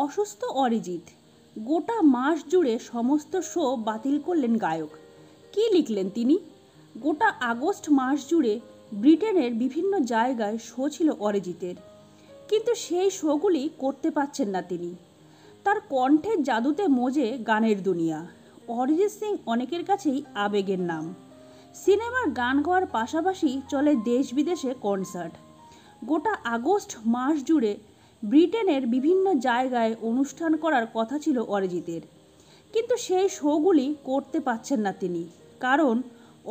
অসুস্থ অরিজিৎ, গোটা মাস জুড়ে সমস্ত শো বাতিল করলেন গায়ক। কী লিখলেন তিনি? গোটা আগস্ট মাস জুড়ে ব্রিটেনের বিভিন্ন জায়গায় শো ছিল অরিজিতের, কিন্তু সেই শোগুলি করতে পারছেন না তিনি। তার কণ্ঠের জাদুতে মজে গানের দুনিয়া। অরিজিৎ সিং অনেকের কাছেই আবেগের নাম। সিনেমার গান গাওয়ার পাশাপাশি চলে দেশ বিদেশে কনসার্ট। গোটা আগস্ট মাস জুড়ে ব্রিটেনের বিভিন্ন জায়গায় অনুষ্ঠান করার কথা ছিল অরিজিতের, কিন্তু সেই শোগুলি করতে পারছেন না তিনি, কারণ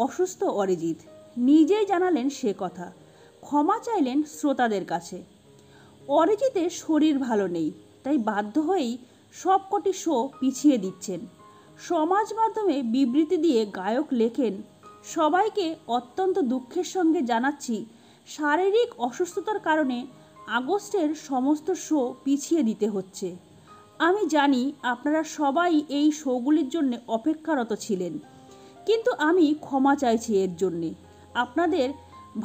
অসুস্থ অরিজিৎ নিজেই জানালেন সে কথা। ক্ষমা চাইলেন শ্রোতাদের কাছে। অরিজিতের শরীর ভালো নেই, তাই বাধ্য হয়েই সবকটি শো পিছিয়ে দিচ্ছেন। সমাজ মাধ্যমে বিবৃতি দিয়ে গায়ক লেখেন, সবাইকে অত্যন্ত দুঃখের সঙ্গে জানাচ্ছি, শারীরিক অসুস্থতার কারণে আগস্টের সমস্ত শো পিছিয়ে দিতে হচ্ছে। আমি জানি আপনারা সবাই এই শোগুলির জন্য অপেক্ষারত ছিলেন, কিন্তু আমি ক্ষমা চাইছি এর জন্যে। আপনাদের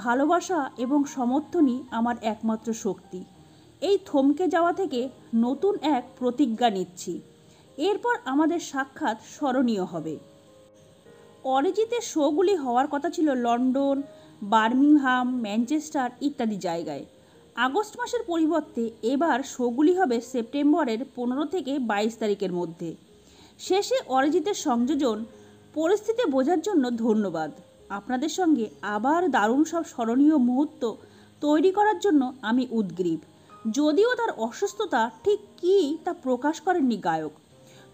ভালোবাসা এবং সমর্থনই আমার একমাত্র শক্তি। এই থমকে যাওয়া থেকে নতুন এক প্রতিজ্ঞা নিচ্ছি, এরপর আমাদের সাক্ষাৎ স্মরণীয় হবে। অরিজিতের শোগুলি হওয়ার কথা ছিল লন্ডন, বার্মিংহাম, ম্যানচেস্টার ইত্যাদি জায়গায়। আগস্ট মাসের পরিবর্তে এবার শোগুলি হবে সেপ্টেম্বরের 15 থেকে 22 তারিখের মধ্যে। শেষে অরিজিতের সংযোজন। পরিস্থিতি বোঝার জন্য ধন্যবাদ। আপনাদের সঙ্গে আবার দারুণ সব স্মরণীয় মুহূর্ত তৈরি করার জন্য আমি উদগ্রীব। যদিও তার অসুস্থতা ঠিক কী তা প্রকাশ করেননি গায়ক।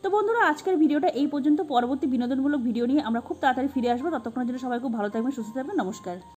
তো বন্ধুরা, আজকের ভিডিওটা এই পর্যন্ত। পরবর্তী বিনোদনমূলক ভিডিও নিয়ে আমরা খুব তাড়াতাড়ি ফিরে আসবো। ততক্ষণের জন্য সবাই খুব ভালো থাকবেন, সুস্থ থাকবেন। নমস্কার।